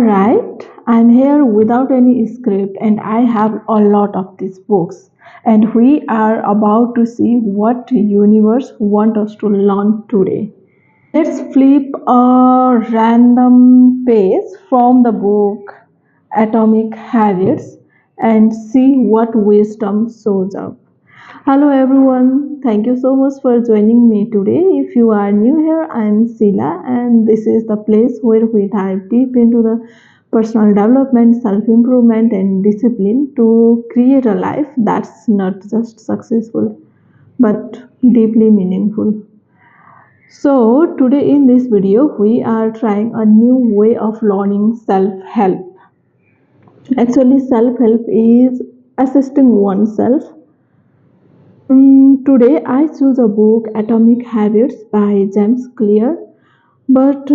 Alright, I'm here without any script and I have a lot of these books. And we are about to see what universe want us to learn today. Let's flip a random page from the book Atomic Habits and see what wisdom shows up. Hello everyone, thank you so much for joining me today. If you are new here, I'm Sila, and this is the place where we dive deep into the personal development, self improvement, and discipline to create a life that's not just successful but deeply meaningful. So, today in this video, we are trying a new way of learning self help. Actually, self help is assisting oneself. Today, I choose a book, Atomic Habits by James Clear, but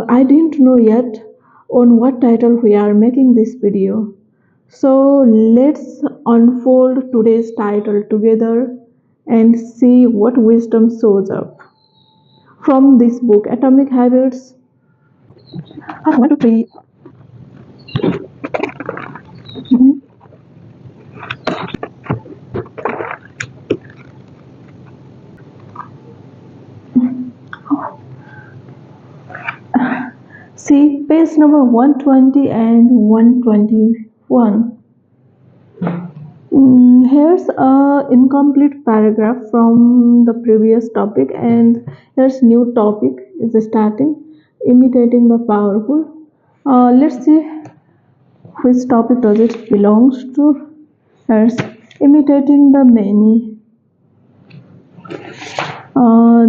I didn't know yet on what title we are making this video. So, let's unfold today's title together and see what wisdom shows up. From this book, Atomic Habits, I want to three. See page number 120 and 121. Here's a incomplete paragraph from the previous topic, and here's new topic is starting, imitating the powerful. Let's see which topic does it belongs to. Here's imitating the many.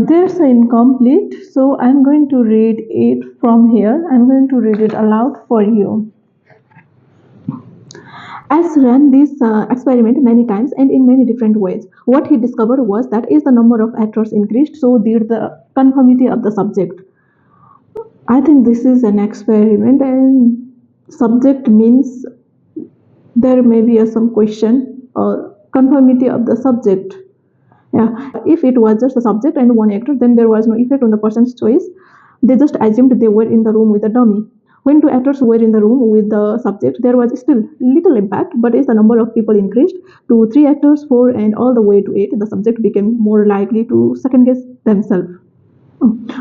There's an incomplete, so I'm going to read it from here. I'm going to read it aloud for you. As ran this experiment many times and in many different ways. What he discovered was that as the number of actors increased, so did the conformity of the subject. I think this is an experiment, and subject means there may be some question or conformity of the subject. Yeah, if it was just a subject and one actor, then there was no effect on the person's choice. They just assumed they were in the room with a dummy. When two actors were in the room with the subject, there was still little impact, but as the number of people increased to 3 actors, 4, and all the way to 8, the subject became more likely to second guess themselves.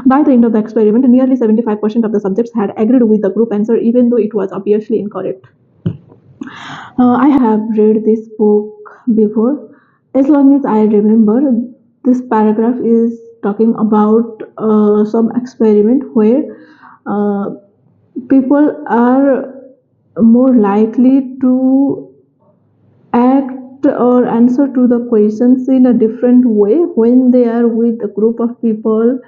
By the end of the experiment, nearly 75% of the subjects had agreed with the group answer, even though it was obviously incorrect. I have read this book before. As long as I remember, this paragraph is talking about some experiment where uh, people are more likely to act or answer to the questions in a different way when they are with a group of people,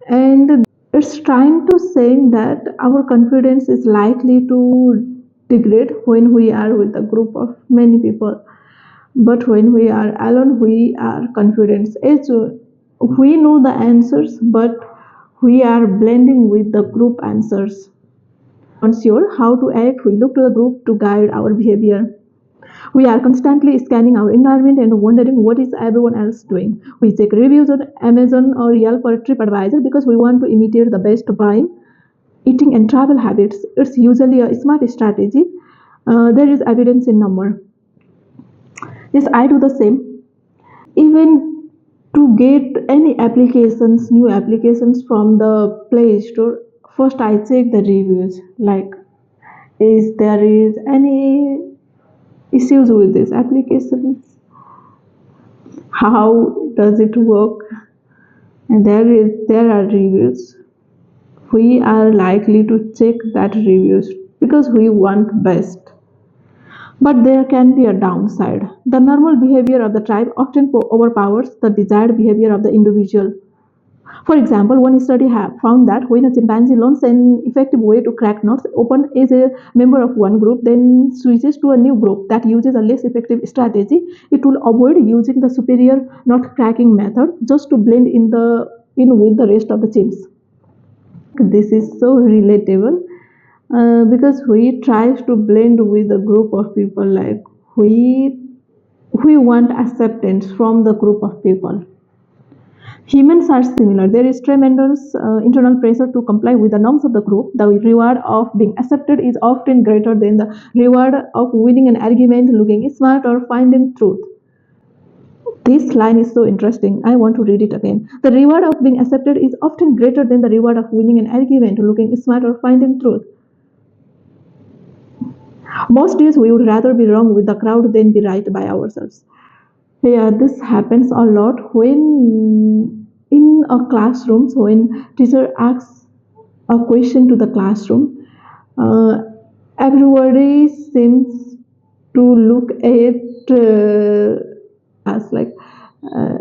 and it's trying to say that our confidence is likely to degrade when we are with a group of many people, but when we are alone we are confident. We know the answers, but we are blending with the group answers. Unsure how to act, we look to the group to guide our behavior. We are constantly scanning our environment and wondering what is everyone else doing. We check reviews on Amazon or Yelp or TripAdvisor because we want to imitate the best buying, eating, and travel habits. It's usually a smart strategy. There is evidence in number. Yes, I do the same. Even to get any applications, new applications from the Play Store, first I check the reviews. Like, is there is any issues with these applications? How does it work? And there are reviews. We are likely to check that reviews because we want best. But there can be a downside. The normal behavior of the tribe often overpowers the desired behavior of the individual. For example, one study found that when a chimpanzee learns an effective way to crack nuts open as a member of one group, then switches to a new group that uses a less effective strategy, it will avoid using the superior nut cracking method just to blend in with the rest of the chimps. This is so relatable because we try to blend with a group of people, like we want acceptance from the group of people. Humans are similar. There is tremendous internal pressure to comply with the norms of the group. The reward of being accepted is often greater than the reward of winning an argument, looking smart, or finding truth. This line is so interesting. I want to read it again. The reward of being accepted is often greater than the reward of winning an argument, looking smart, or finding truth. Most days we would rather be wrong with the crowd than be right by ourselves. Yeah, this happens a lot when in a classrooms when teacher asks a question to the classroom. Uh, Everybody seems to look at us like uh,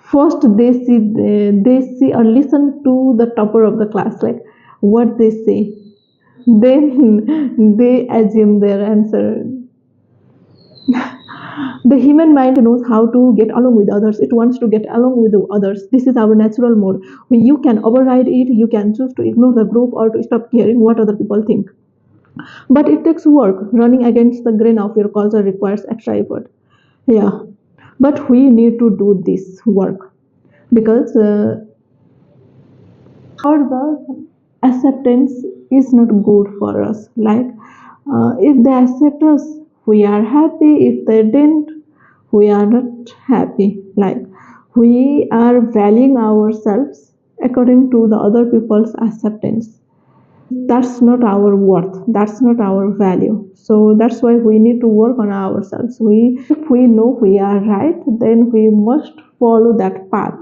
first they see or listen to the topper of the class like what they say, then they assume their answer. The human mind knows how to get along with others. It wants to get along with the others. This is our natural mode. You can override it, you can choose to ignore the group or to stop caring what other people think. But it takes work. Running against the grain of your culture requires extra effort. Yeah. But we need to do this work because or the acceptance is not good for us. Like, if they accept us, we are happy. If they didn't, we are not happy. Like, we are valuing ourselves according to the other people's acceptance. That's not our worth. That's not our value. So that's why we need to work on ourselves. If we know we are right, then we must follow that path.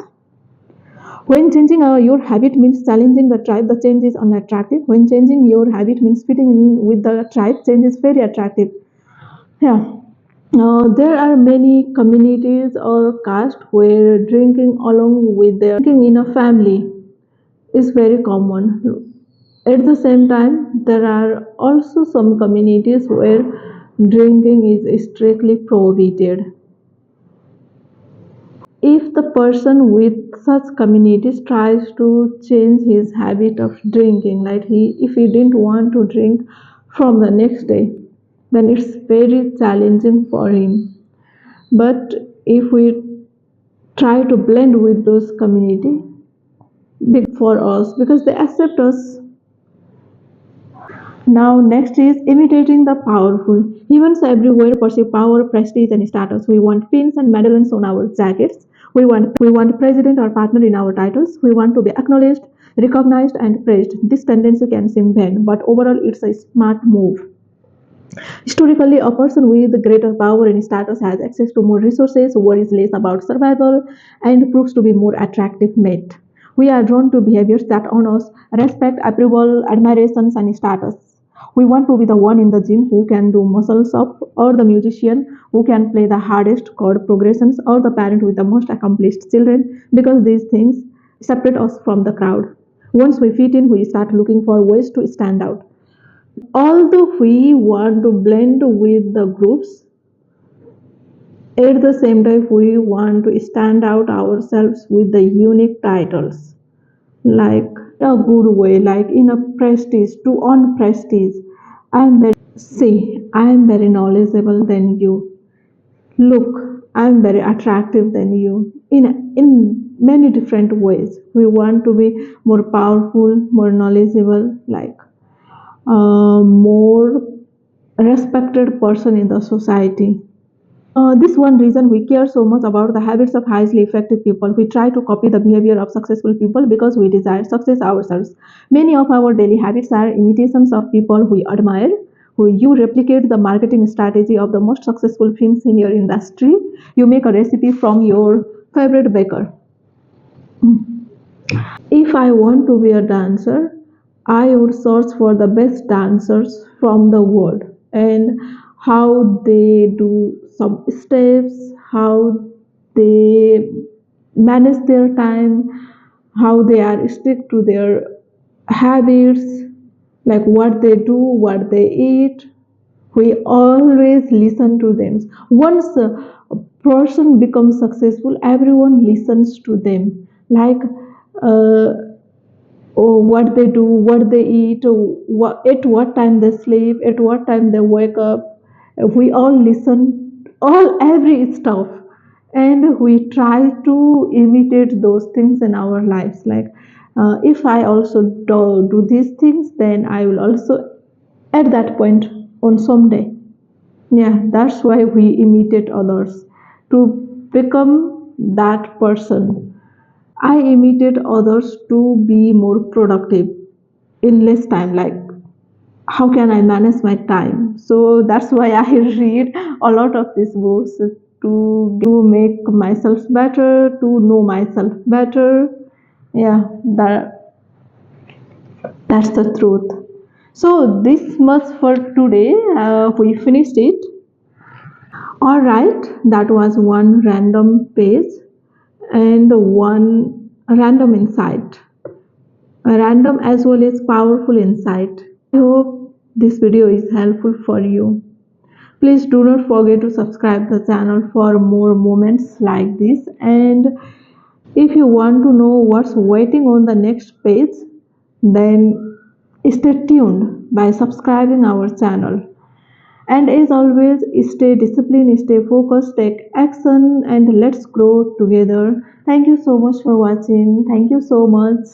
When changing your habit means challenging the tribe, the change is unattractive. When changing your habit means fitting in with the tribe, change is very attractive. Yeah. There are many communities or castes where drinking along with their drinking in a family is very common. At the same time, there are also some communities where drinking is strictly prohibited. If the person with such communities tries to change his habit of drinking, like if he didn't want to drink from the next day, then it's very challenging for him. But if we try to blend with those community, big for us because they accept us. Now, next is imitating the powerful. Humans everywhere pursue power, prestige, and status. We want pins and medals on our jackets. We want president or partner in our titles. We want to be acknowledged, recognized, and praised. This tendency can seem vain, but overall, it's a smart move. Historically, a person with greater power and status has access to more resources, worries less about survival, and proves to be more attractive mate. We are drawn to behaviors that honor us respect, approval, admirations, and status. We want to be the one in the gym who can do muscles up, or the musician who can play the hardest chord progressions, or the parent with the most accomplished children, because these things separate us from the crowd. Once we fit in, we start looking for ways to stand out. Although we want to blend with the groups, at the same time we want to stand out ourselves with the unique titles, like a good way, like in a prestige to earn prestige. I am very knowledgeable than you. Look, I am very attractive than you. In many different ways, we want to be more powerful, more knowledgeable, like more respected person in the society. This one reason we care so much about the habits of highly effective people. We try to copy the behavior of successful people because we desire success ourselves. Many of our daily habits are imitations of people we admire. You replicate the marketing strategy of the most successful firms in your industry. You make a recipe from your favorite baker. If I want to be a dancer, I would search for the best dancers from the world and how they do some steps, how they manage their time, how they are stick to their habits, like what they do, what they eat. We always listen to them. Once a person becomes successful, everyone listens to them. Like uh, what they do, what they eat, at what time they sleep, at what time they wake up. We all listen, all every stuff. and we try to imitate those things in our lives. Like, if I also do these things, then I will also at that point on someday. Yeah, that's why we imitate others to become that person. I imitate others to be more productive in less time. Like, how can I manage my time? So that's why I read a lot of these books to make myself better, to know myself better. Yeah, that's the truth. So this much for today. We finished it. All right, that was one random page and one random insight. A random as well as powerful insight. I hope this video is helpful for you. Please do not forget to subscribe the channel for more moments like this, and if you want to know what's waiting on the next page, then stay tuned by subscribing our channel. And as always, stay disciplined, stay focused, take action, and let's grow together. Thank you so much for watching. Thank you so much.